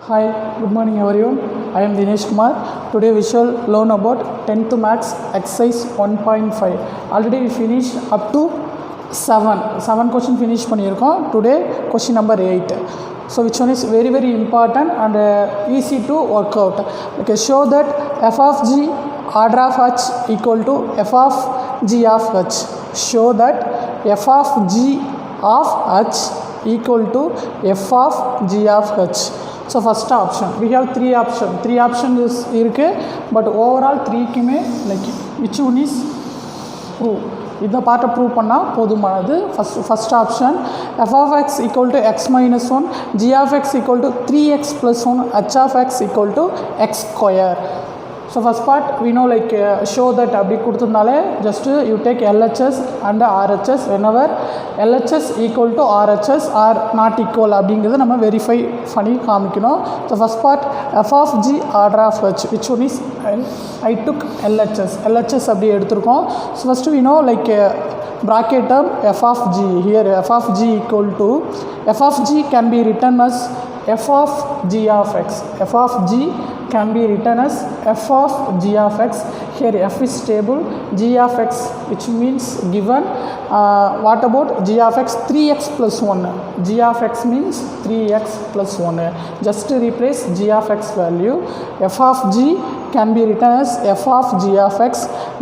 Hi, good morning everyone. I am Dinesh Kumar. Today we shall learn about 10th Maths exercise 1.5. Already we finished up to 7 question finish பண்ணியிருக்கோம். Today question number 8. So which one is very important and easy to work out. Okay, show that f of g order of h equal to f of g of h. Show that f of g of h equal to f of g of h. So first option we have three options is இருக்கு, but overall 3 குமே like which one is prove இந்த பார்ட்டை prove பண்ணால் போதுமானது. First option f of x equal to x minus 1, g of x equal to 3x plus 1, h of x equal to x square. So first part we know like show that அப்படி கொடுத்துருந்தாலே just you take LHS and RHS whenever LHS equal to RHS are not equal அப்படிங்கிறது நம்ம verify பண்ணி காமிக்கணும். So first part f of g order of h, which one is I took LHS அப்படி எடுத்திருக்கோம். So first we know like bracket term f of g, here f of g equal to f of g can be written as f of g of x. F of g can be written as f of g of x. Here f is stable, g of x which means given. What about g of x? 3x plus 1. G of x means 3x plus 1. Just to replace g of x value, f of g can be written as f of g of x.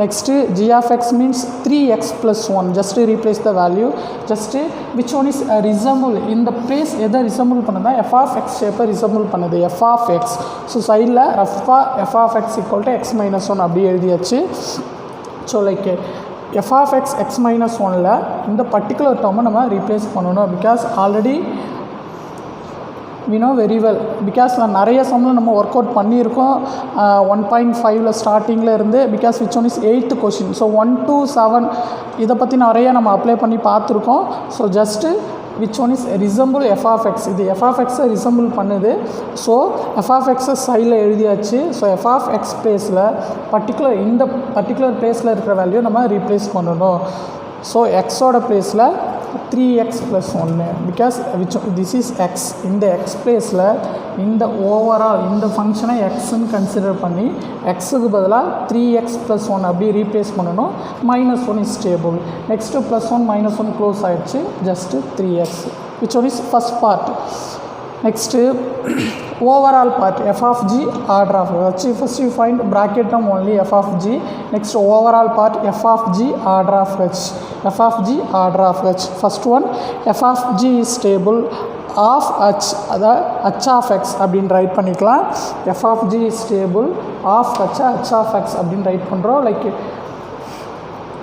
Next g of x means 3x plus 1. Just to replace the value. Just which one is resemble in the place எதை resemble பண்ணதா f of x shape resemble பண்ணது f of x. So side ல f of x equal to x minus 1 அப்படி எழுதியாச்சு. So like f of x x minus 1 ல இந்த particular term நம்ம replace பண்ணணும், because already we know very well, because நிறைய சம்மில் நம்ம ஒர்க் அவுட் பண்ணியிருக்கோம் 1.5ல ஸ்டார்டிங்கில் இருந்து, because which one is 8th question. So 1 to 7 இதை பற்றி நிறைய நம்ம அப்ளை பண்ணி பார்த்துருக்கோம். So just which one is resemble f of x, இது f of x resemble பண்ணுது. ஸோ f of x சைடில் எழுதியாச்சு. ஸோ f of x பிளேஸில் இந்த பர்டிகுலர் பிளேஸில் இருக்கிற வேல்யூ நம்ம ரீப்ளேஸ் பண்ணணும். ஸோ எக்ஸோட பிளேஸில் 3x plus 1, because this is x. இந்த x பிளேஸில் இந்த ஓவரால் இந்த ஃபங்க்ஷனை எக்ஸ்ன்னு கன்சிடர் பண்ணி எக்ஸுக்கு பதிலாக 3x plus 1 அப்படி ரீப்ளேஸ் பண்ணணும். -1 is stable. நெக்ஸ்ட்டு +1 -1 க்ளோஸ் ஆகிடுச்சு, just 3x, which one is first part. Next overall part f of g order of h. First you find bracket term only f of g. Next overall part f of g order of h. F of g order of h. First one f of g is stable of h, அதாவது h of x அப்படின்னு right பண்ணிக்கலாம். f of g is stable of h of x அப்படின்னு write பண்ணுறோம். Like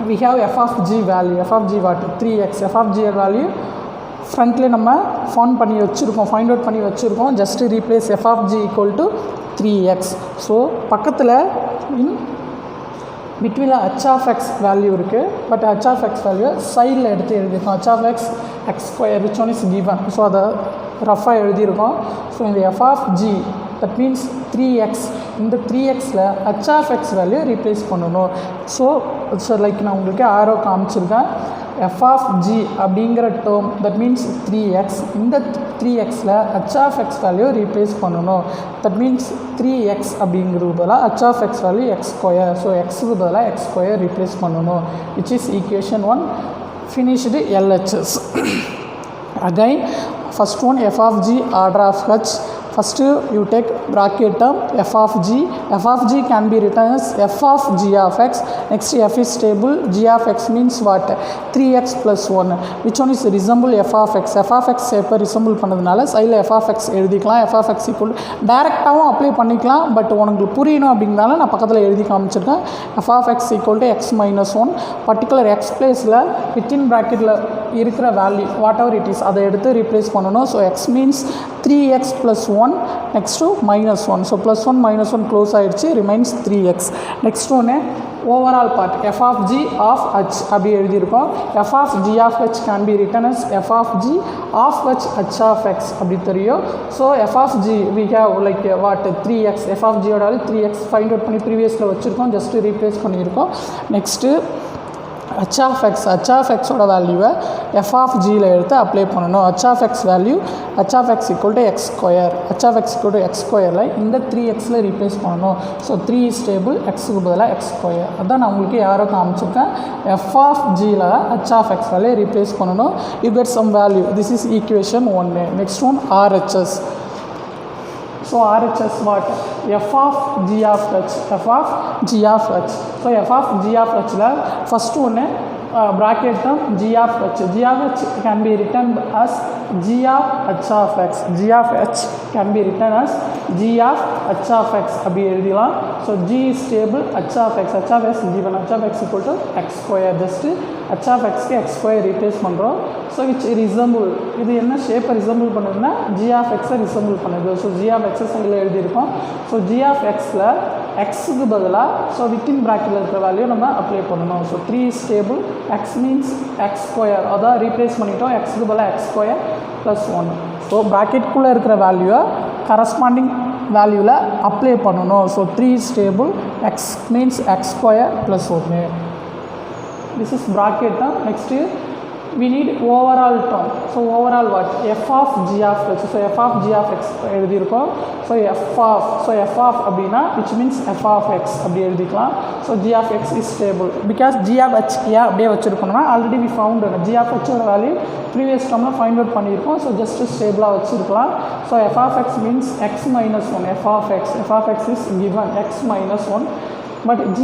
we have f of g value, f of g what 3x. f of g value ஃப்ரண்ட்லேயே நம்ம find out பண்ணி வச்சுருக்கோம். Just replace f of g equal to 3x. So பக்கத்தில் இன் பிட்வீனில் h of x value இருக்குது, but h of x value சைடில் எடுத்து எழுதியிருக்கோம். h of x x square which one is given. So அதை ரஃபாக எழுதியிருக்கோம். ஸோ இந்த f of g that means 3x, இந்த 3xல h of x value replace பண்ணணும். So like நான் உங்களுக்கு ஆரோ காமிச்சிருக்கேன். f of g அப்படிங்கிற டேர்ம் that means 3x, இந்த 3xல h of x value replace பண்ணணும். that means 3x அப்படிங்கிறது பதிலாக h of x value x square. So எக்ஸுக்கு பதிலாக x square ரீப்ளேஸ் பண்ணணும், which is equation 1. finished LHS. again first one f of g order of h. First you take bracket term f of g. f of g can be written as f of g of x. Next f is stable, g of x means what 3x plus 1, which one is resemble f of x. f of x shape resemble பண்ணதுனால சைடில் f of x எழுதிக்கலாம். f of x equal டைரெக்டாகவும் apply பண்ணிக்கலாம், but உனக்கு புரியணும் அப்படிங்கிறனால நான் பக்கத்தில் எழுதி காமிச்சிருக்கேன். f of x equal to x minus 1, particular x பிளேஸில் வித்தின் ப்ராக்கெட்டில் இருக்கிற value what ever it is அதை எடுத்து ரீப்ளேஸ் பண்ணணும். So x means 3x plus 1, next to -1. so +1 -1 close ஆகிடுச்சு, ரிமைன்ஸ் 3x. நெக்ஸ்ட் ஒன்று overall part f of g of h அப்படி எழுதியிருக்கோம். f of g of h can be written as f of g of h of x அப்படி தெரியும். So f of g we have like what 3x. f of g ஓட 3x find out பண்ணி ப்ரீவியஸில் வச்சுருக்கோம், just replace பண்ணியிருக்கோம். Next h of x ஓட வேல்யூவை f of g ல எடுத்து அப்ளை பண்ணணும். h of x value h of x equal to x square, h of x equal to x squareல இந்த 3xல ரீப்ளேஸ் பண்ணணும். ஸோ 3 is stable, xக்கு பதிலாக x square. அதான் நான் உங்களுக்கு யாரோ காமிச்சிருக்கேன். f of g ல h of x value replace பண்ணணும். you get some value. this is equation 1. next one RHS. So RHS what? f of g of h, f of g of h. So f of g of h la first one bracket term g of h. g of h can be written as g of h of x. g of h can be written as g of h of x அப்படி எழுதிலாம். So g is stable, h of x given, h of x equal to x square. just h of x க்கு x square replace பண்ணுறோம். so which resemble, இது என்ன ஷேப்பை resemble பண்ணுதுன்னா g of x resemble பண்ணுது. So g of x சைடில் எழுதியிருக்கோம். So g of xல xக்கு பதிலாக ஸோ வித்தின் ப்ராக்கெட்டில் இருக்கிற வேல்யூ நம்ம அப்ளை பண்ணணும். So 3 is stable, x means x square, அதான் ரீப்ளேஸ் பண்ணிட்டோம். xக்கு பதிலாக x square + 1. ஸோ ப்ராக்கெட்டுக்குள்ளே இருக்கிற வேல்யூவை கரஸ்பாண்டிங் வேல்யூவில் அப்ளை பண்ணணும். So 3 is stable, x means x square + 1. this is bracket term. next we need overall term. so overall what? f of g of x. so f of g of x எழுதியிருக்கோம். so f of அப்படின்னா which means f of x அப்படி எழுதிக்கலாம். so g of x is stable because g of h ஏன் அப்படியே வச்சுருக்கோம்னா already we found g of h ஓட value previous டேர்மில் find out பண்ணியிருக்கோம். ஸோ ஜஸ்ட் ஸ்டேபிளாக வச்சுருக்கலாம். So f of x means x minus 1. f of x is given x minus 1. But g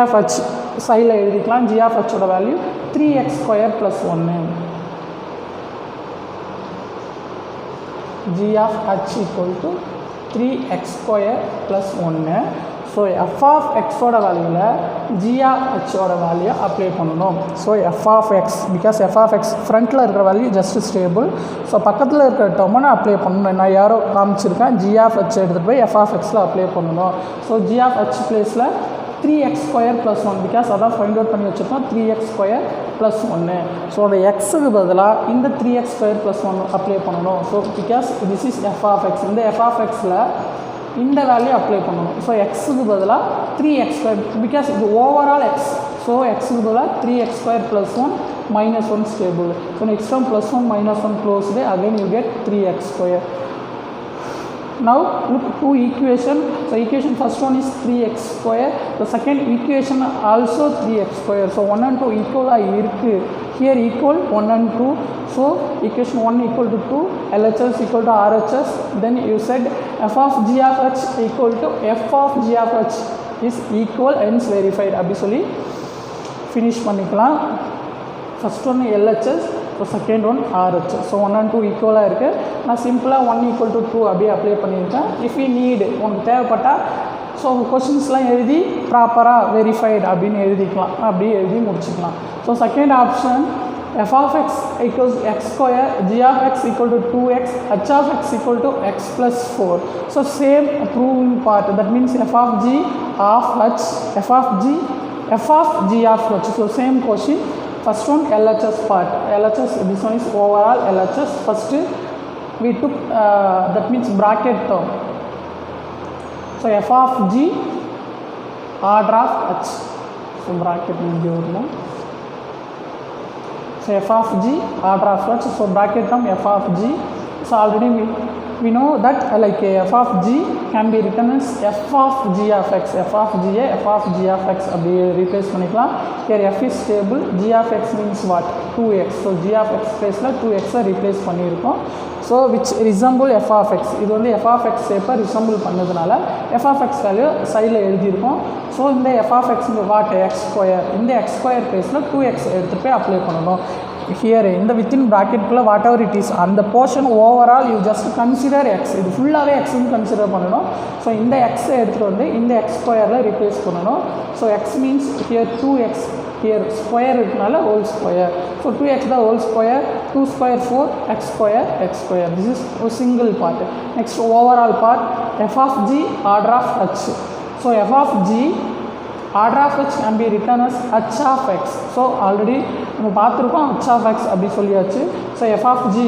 of h சைடில் எழுதிக்கலாம். g of h ஓட value 3x square + 1. g of h equal to 3x square + 1. So f of x ஓட வேல்யூவில் g of h ஓட value apply பண்ணணும். So f of x because f of x ஃப்ரண்ட்டில் இருக்கிற value just stable. So பக்கத்தில் இருக்கிற டேர்மை நான் அப்ளை பண்ணணும். நான் யாரோ காமிச்சிருக்கேன். g of h எடுத்துகிட்டு போய் f of xல அப்ளை பண்ணணும். ஸோ g of h பிளேஸில் 3x square + 1 பிகாஸ் அதான் ஃபைண்ட் அவுட் பண்ணி வச்சுருக்கோம். 3x square + 1. ஸோ அந்த எக்ஸுக்கு பதிலாக இந்த 3x square + 1 அப்ளை பண்ணணும். So because this is f of x. இந்த f of xல இந்த வேல்யூ அப்ளை பண்ணணும். ஸோ எக்ஸுக்கு பதிலாக 3x square பிகாஸ் இது ஓவரால் எக்ஸ். ஸோ எக்ஸுக்கு பதிலாக 3x square + 1 -1 stable. So next time +1 -1 closed, again you get 3x square. now look two equation. so equation first one is 3x square, the second equation also 3x square. so 1 and 2 equal irukku here, equal 1 and 2. so equation 1 equal to 2, LHS equal to RHS. then you said f of g of h equal to f of g of h is equal, hence verified அப்படி சொல்லி finish பண்ணிக்கலாம். first one LHS, so second one RHS. So 1 and 2 ஈக்குவலாக இருக்குது. நான் சிம்பிளாக 1 = 2 அப்படியே apply பண்ணியிருக்கேன். If you need உனக்கு தேவைப்பட்டால் ஸோ கொஷின்ஸ்லாம் எழுதி ப்ராப்பராக வெரிஃபைடு அப்படின்னு எழுதிக்கலாம். அப்படியே எழுதி முடிச்சுக்கலாம். So second option f of x equals x square, g of x equal to 2x, h of x equal to x plus 4. so same proving part, that means f of g of h, f of g of h. so same question. first one LHS part. LHS, this one is overall LHS. first we took that means bracket term. so f of g order of h. so bracket இங்கே வரணும். so f of g order of h. so bracket term f of g. so already we know that like f of g can be written as f of g of x. f of g f of g of x அப்படி replace பண்ணிக்கலாம். here f is stable, g of x means what? 2x. so g of x பிளேஸில் 2x replace பண்ணியிருக்கோம். so which resemble f of x. இது வந்து f of x ஷேப்பை resemble பண்ணதுனால f of x value சைடில் எழுதியிருக்கோம். So இந்த f of x what? x square. இந்த x square பிளேஸில் 2x எடுத்துகிட்டு போய் அப்ளை பண்ணணும். here இந்த வித்தின் ப்ராக்கெட்டுக்குள்ளே வாட் எவர் இட் இஸ் அந்த portion overall you just consider x. இது ஃபுல்லாகவே எக்ஸ்ன்னு கன்சிடர் பண்ணணும். ஸோ இந்த எக்ஸை எடுத்துகிட்டு வந்து இந்த எக்ஸ் ஸ்கொயரில் ரீப்ளேஸ் பண்ணணும். So x means here 2x, here square இருக்கனால ஹோல் ஸ்கொயர். ஸோ 2x தான் whole square, 2 square 4, x square. This is ஒரு single part. Next overall part f of g order of h. So f of g order of h can be written as h of x. So already நம்ம பார்த்துருக்கோம் h of x அப்படி சொல்லியாச்சு. So f of g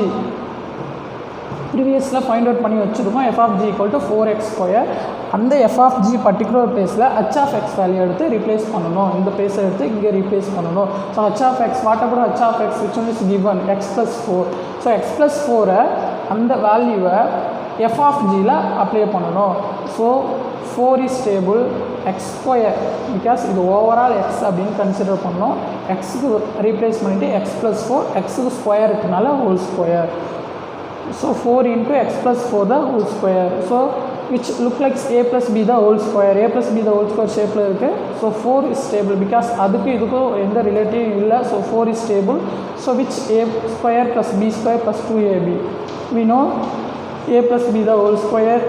ப்ரீவியஸில் find out பண்ணி வச்சுருக்கோம் f of g equal to 4x². அந்த f of g particular பிளேஸில் h of x value எடுத்து ரீப்ளேஸ் பண்ணணும். இந்த பிளேஸை எடுத்து இங்கே ரீப்ளேஸ் பண்ணணும். So h of x what about h of x which one is given x+4. So x+4 அந்த வேல்யூவை எஃப் ஆஃப் ஜியில் அப்ளை பண்ணணும். So 4 is stable, x² because இது ஓவரால் எக்ஸ் அப்படின்னு கன்சிடர் பண்ணோம். எக்ஸுக்கு ரீப்ளேஸ் பண்ணிவிட்டு x+4 எக்ஸுக்கு ஸ்கொயர் இருக்கனால whole square. So 4 into x+4 the whole square. So which look like a plus b the whole square. A plus b the whole square shape la irukku. So 4 is stable because adukku idukku endha relative illa. So 4 is stable. So which a square plus b square plus 2ab. We know a plus b the whole square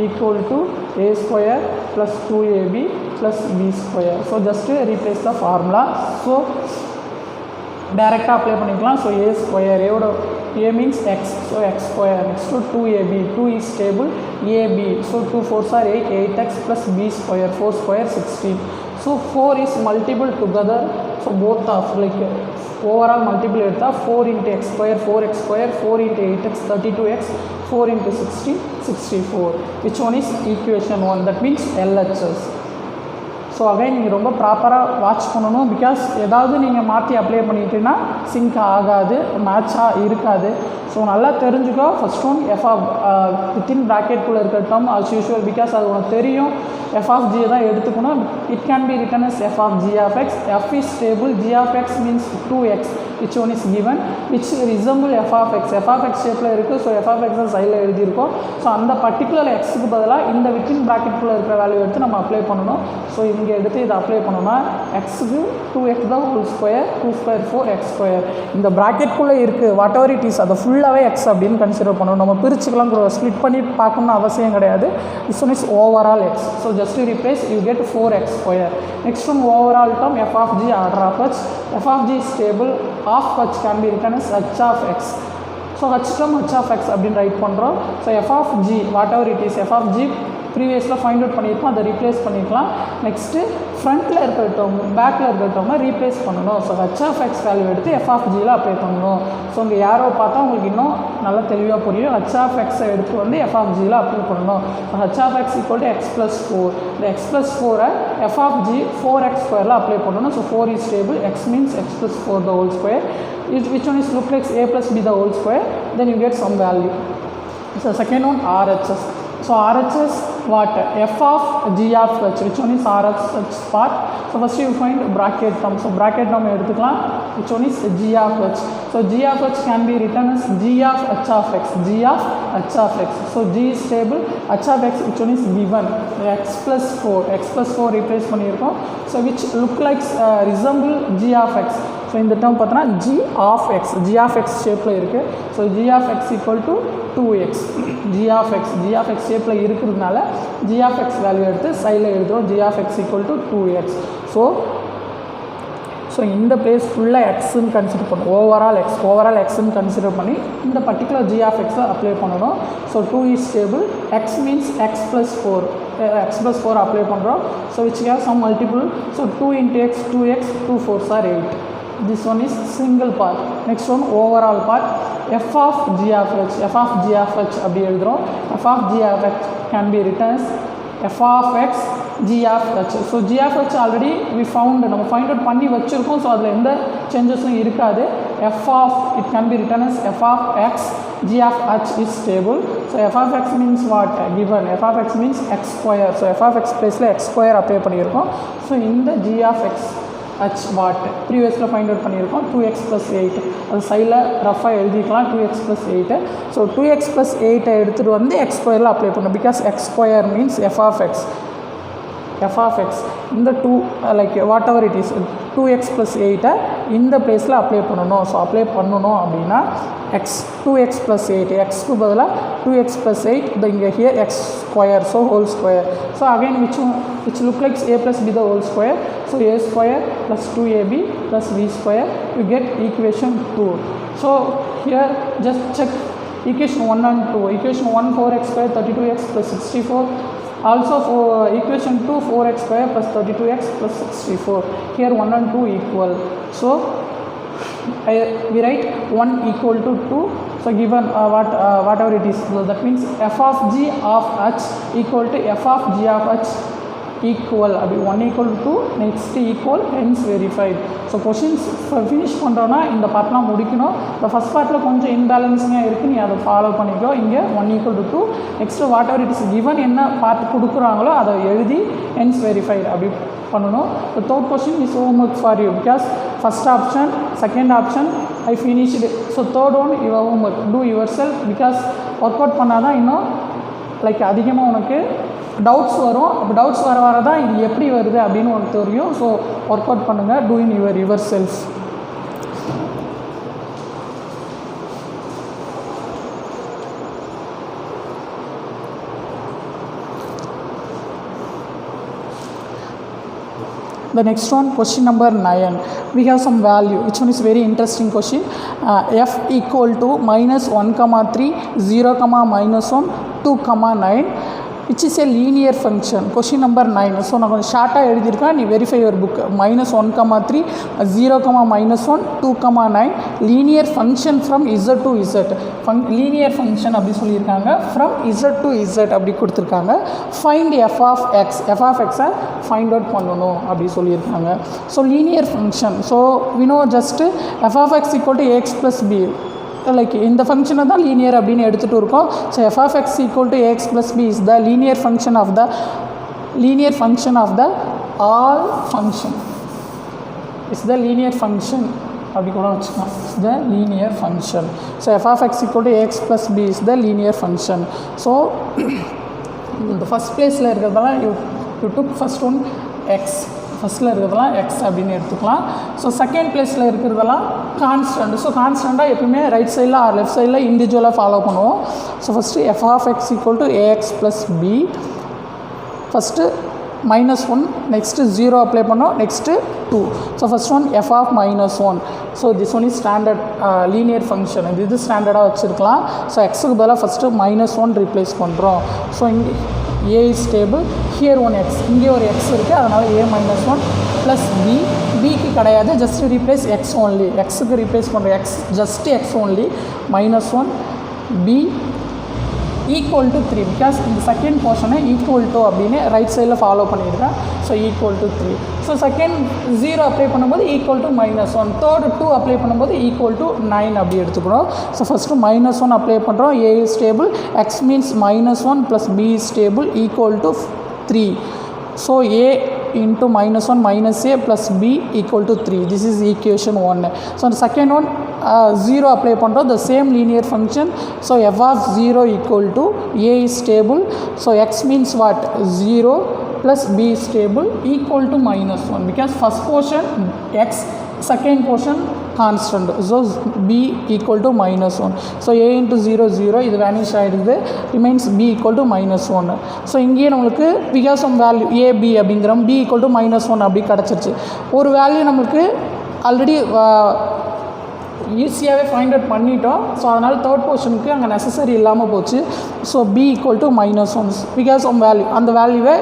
equal to a square plus 2ab plus b square. So just replace the formula. So டைரெக்டாக apply பண்ணிக்கலாம். So ஏ square ஏவோட a means x, so x square next to 2ab, 2 is stable, ab, so 2 4s are 8, 8x plus b square, 4 square 16. So 4 is multiple together, so both of like overall multiple எடுத்தா 4 into x square 4x square, 4 into 8x 32x, 4 into 16 64. Which one is equation 1? That means LHS. So again நீங்கள் ரொம்ப ப்ராப்பராக watch பண்ணணும். Because ஏதாவது நீங்கள் மாற்றி apply பண்ணிட்டீங்கன்னா sink ஆகாது, மேட்சாக இருக்காது. ஸோ நல்லா தெரிஞ்சுக்கோ. First one f of within ப்ராக்கெட்குள்ளே இருக்கட்டும் ஆஸ் யூஷுவல். பிகாஸ் அது உனக்கு தெரியும் எஃப் ஆஃப் ஜியை தான் எடுத்துக்கணும். It can be written as f of g of x. F is stable, g of x means 2x which one is given which resemble f of x. f of x ஷேப்பில் இருக்குது. So f of எக்ஸை சைடில் எழுதியிருக்கோம். So அந்த particular எக்ஸுக்கு பதிலாக இந்த within ப்ராக்கெட்குள்ளே இருக்கிற வேல்யூ எடுத்து நம்ம அப்ளை பண்ணணும். ஸோ இங்கே எடுத்து இதை அப்ளை பண்ணோம்னா எக்ஸுக்கு 2x தான் whole square, 2 square 4x square. இந்த ப்ராக்கெட்குள்ளே இருக்குது வாட் எவர் இட் இஸ் அதை ஃபுல்லாகவே எக்ஸ் அப்படின்னு கன்சிடர் பண்ணணும். நம்ம பிரிச்சுக்கலாம், ஸ்ப்ளிட் பண்ணி பார்க்கணும்னு அவசியம் கிடையாது. This one is overall X. So just replace you get 4x square. Next one overall term f of g order of h. f of g is stable, of h can be written as h of x. So h term h of x அப்படின்னு write பண்ணுறோம். So f of g whatever it is, f of g ப்ரீவியஸில் find out பண்ணியிருக்கோம், அதை replace பண்ணிக்கலாம். Next ஃப்ரண்ட்டில் இருக்கிற term பேக்கில் இருக்கிற டேர்மை ரீப்ளேஸ் பண்ணணும். So h of x value எடுத்து எஃப் ஆஃப் ஜியில் அப்ளை பண்ணணும். ஸோ இங்கே யாரோ பார்த்தா உங்களுக்கு இன்னும் நல்லா தெளிவாக புரியும். ஹச் ஆஃப் எக்ஸை எடுத்து வந்து எஃப் ஆஃப் ஜியில் அப்ளை பண்ணணும். So h of x equal to x+4. இந்த x+4 f of g 4x ஸ்கொயரில் அப்ளை பண்ணணும். So 4 is stable, x means x+4 the whole square. Which one is look like a plus b the whole square, then you get some value. So second one RHS. So RHS what? F of g of h. Which one is RHS part? So first you find bracket term. So bracket term எடுத்துக்கலாம். Which one is g of h? So g of h can be written as g of h of x. g of h of x. So g is stable, h of x which one is given x+4. x+4 replace பண்ணியிருக்கோம். So which look like resemble g of x. So இந்த term பார்த்தோன்னா g of x, g of x ஷேப்பில் இருக்குது. So g of x equal to 2x. g of x ஷேப்பில் இருக்கிறதுனால g of x value எடுத்து சைடில் எழுதுகிறோம். g of x equal to 2x. So இந்த பிளேஸ் ஃபுல்லாக எக்ஸ்ன்னு கன்சிடர் பண்ணணும். ஓவரால் எக்ஸ்ன்னு கன்சிடர் பண்ணி இந்த particular g of x apply பண்ணணும். So 2 is stable, x means x+4. x+4 அப்ளை பண்ணுறோம். So which have some multiple. So 2 into x 2x, 2 4s are 8. This one is single part. Next one overall part, f of g of h. f of g of h அப்படி எழுதுகிறோம். f of g of h can be written as f of x g of h. So g of h already we found, நம்ம find out பண்ணி வச்சுருக்கோம். So அதில் எந்த சேஞ்சஸும் இருக்காது. f of it can be written as f of x g of h is stable. So f of x means what? Given f of x means x square. So f of x பிளேஸில் x square apply பண்ணியிருக்கோம். So இந்த g of x h what ப்ரீவியஸில் find out பண்ணியிருக்கோம். 2x + 8 அது சைடில் ரஃபாக எழுதிக்கலாம். 2x + 8. So 2x + 8 எடுத்துகிட்டு வந்து x ஸ்கொயரில் அப்ளை பண்ணணும். Because x square means f of x இந்த 2 like what ever it is 2x + 8 இந்த பிளேஸில் அப்ளை பண்ணணும். ஸோ அப்ளை பண்ணணும் அப்படின்னா x 2x + 8 xக்கு பதிலாக 2x + 8 the இங்கே here x square, so whole square. So again which look like a plus b the whole square. So a square plus 2ab plus b square, you get equation 2. So here just check equation 1 and 2. Equation 1 4x square 32x plus 64. Also for equation 2 4x square plus 32x plus 64. Here 1 and 2 equal. So we write 1 equal to 2, So given whatever it is, so that means f of g of h equal to f of g of h equal, அப்படி 1 equal to next equal, hence verified. So questions finish பண்ணுறோன்னா இந்த பார்ட்லாம் முடிக்கணும். இந்த first பார்ட்டில் கொஞ்சம் இன்பேலன்ஸிங்காக இருக்குது, நீ அதை ஃபாலோ பண்ணிக்கோ. இங்கே 1 equal to 2, next what ever it is given என்ன பார்ட் கொடுக்குறாங்களோ அதை எழுதி hence verified அப்படி பண்ணணும். The third question is homework for you because first option, second option I finished. So third one your homework, do yourself because work out பண்ணால் தான் இன்னும் like அதிகமாக உனக்கு டவுட்ஸ் வரும். அப்போ டவுட்ஸ் வர தான் இது எப்படி வருது அப்படின்னு உனக்கு தெரியும். ஸோ ஒர்க் அவுட் பண்ணுங்கள், do in yourself. The next one, question number 9. We have some value. Which one is very interesting question? F equal to -1, 3, 0, -1, 2, 9. Which is a linear function. Question number 9. So நான் கொஞ்சம் ஷார்ட்டாக எழுதியிருக்கேன், நீ verify your book. -1, 3, 0, -1, 2, 9 linear function from Z to Z. Linear function அப்படி சொல்லியிருக்காங்க, from Z to Z அப்படி கொடுத்துருக்காங்க. Find f of x, f of x find out பண்ணணும் அப்படி சொல்லியிருக்காங்க. So linear function, so we know just f of x equal to ax plus b. Like இந்த ஃபங்க்ஷனை தான் லீனியர் அப்படின்னு எடுத்துகிட்டு இருக்கோம். So f of x equal to ax plus b is the linear function of the all function, is the linear function அப்படி கூட வச்சுக்கலாம், is the linear function. So f of x equal to ax plus b is the linear function. So இந்த first பிளேஸில் இருக்கிறதெல்லாம் you took first one x, ஃபஸ்ட்டில் இருக்கிறதெல்லாம் X அப்படின்னு எடுத்துக்கலாம். ஸோ செகண்ட் பிளேஸில் இருக்கிறதெல்லாம் கான்ஸ்டன்ட். ஸோ கான்ஸ்டண்ட்டாக எப்பவுமே ரைட் சைடில் ஆர் லெஃப்ட் சைடில் இண்டிவிஜுவலாக ஃபாலோ பண்ணுவோம். So first f of x equal to ax plus b, first -1, next 0 apply பண்ணோம், next 2. So first one f of -1. So this one is standard linear function, இது ஸ்டாண்டர்டாக வச்சுருக்கலாம். ஸோ எக்ஸுக்கு பதிலாக ஃபஸ்ட்டு -1 ரீப்ளேஸ் பண்ணுறோம். ஸோ இங்கே a is stable, here one x, இங்கே ஒரு x இருக்குது, அதனால் a -1 ப்ளஸ் b, bக்கு கிடையாது, ஜஸ்ட் ரீப்ளேஸ் x only, xக்கு ரீப்ளேஸ் பண்ணுறோம், x just x only, -1 b equal to 3 because இந்த செகண்ட் போர்ஷனை ஈக்குவல் டு அப்படின்னு ரைட் சைடில் ஃபாலோ பண்ணியிருக்கேன். So equal to 3. So second 0 apply பண்ணும்போது ஈக்குவல் டு -1, தேர்டு 2 அப்ளை பண்ணும்போது ஈக்குவல் டு 9 அப்படி எடுத்துக்கிறோம். ஸோ ஃபஸ்ட்டு -1 அப்ளை பண்ணுறோம், a is stable, x means -1 plus b is stable equal to 3. So a into -1 - a plus b equal to 3. This is equation 1. So the second one 0 apply பண்ணுறோம், the same linear function. So f of 0 equal to a is stable, so x means what, 0 plus b is stable equal to -1 because first portion x, second portion constant, so b equal to -1. So a into 0 0, இது vanish ஆகிடுது, remains b equal to -1. So இங்கேயே நம்மளுக்கு we have some value a b அப்படிங்கிறோம், b equal to -1 அப்படி கிடச்சிருச்சு. ஒரு value நம்மளுக்கு already ஈஸியாகவே ஃபைண்ட் அவுட் பண்ணிட்டோம். ஸோ அதனால் தேர்ட் போர்ஷனுக்கு அங்கே நெசசரி இல்லாமல் போச்சு. So b equal to -1 because of value, அந்த வேல்யூவை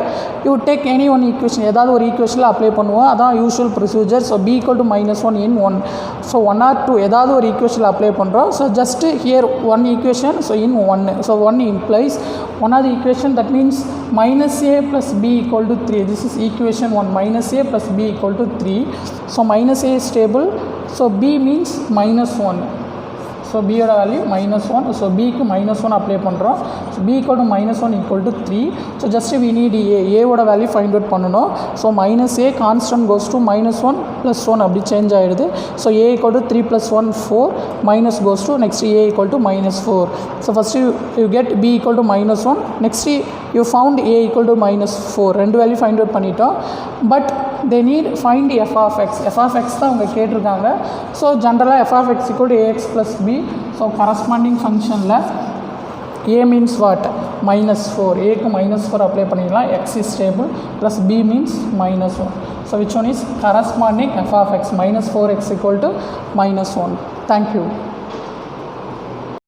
you take any one equation, ஏதாவது ஒரு ஈக்குவேஷனில் அப்ளை பண்ணுவோம், அதான் usual procedure. So b equal to -1 in 1. So 1 or 2 ஏதாவது ஒரு ஈக்குவேஷனில் அப்ளை பண்ணுறோம். So just here one equation, so in 1. So 1 implies one of the equation, that means -a plus b equal to 3. This is equation 1, -a plus b equal to 3. So -a is stable, so b means -1. So b ஓட value -1. So பிக்கு -1 apply பண்ணுறோம். So b equal to -1 equal to 3. So just we need a ஓட value find out பண்ணணும். So -a constant goes to -1 + 1 அப்படி change ஆகிடுது. So a equal to 3 + 1 4, minus goes to next a equal to -4. So first you get b equal to -1, next you found a equal to -4. ரெண்டு value find out பண்ணிட்டோம். But they need find f of x. f of x தான் அவங்க கேட்டிருக்காங்க. So ஜென்ரலாக f of x equal to ax plus b. So corresponding ஃபங்க்ஷனில் a means what, -4, aக்கு -4 apply பண்ணிக்கலாம், x is stable plus b means -1. So which one is corresponding f of x, -4x equal to -1. Thank you.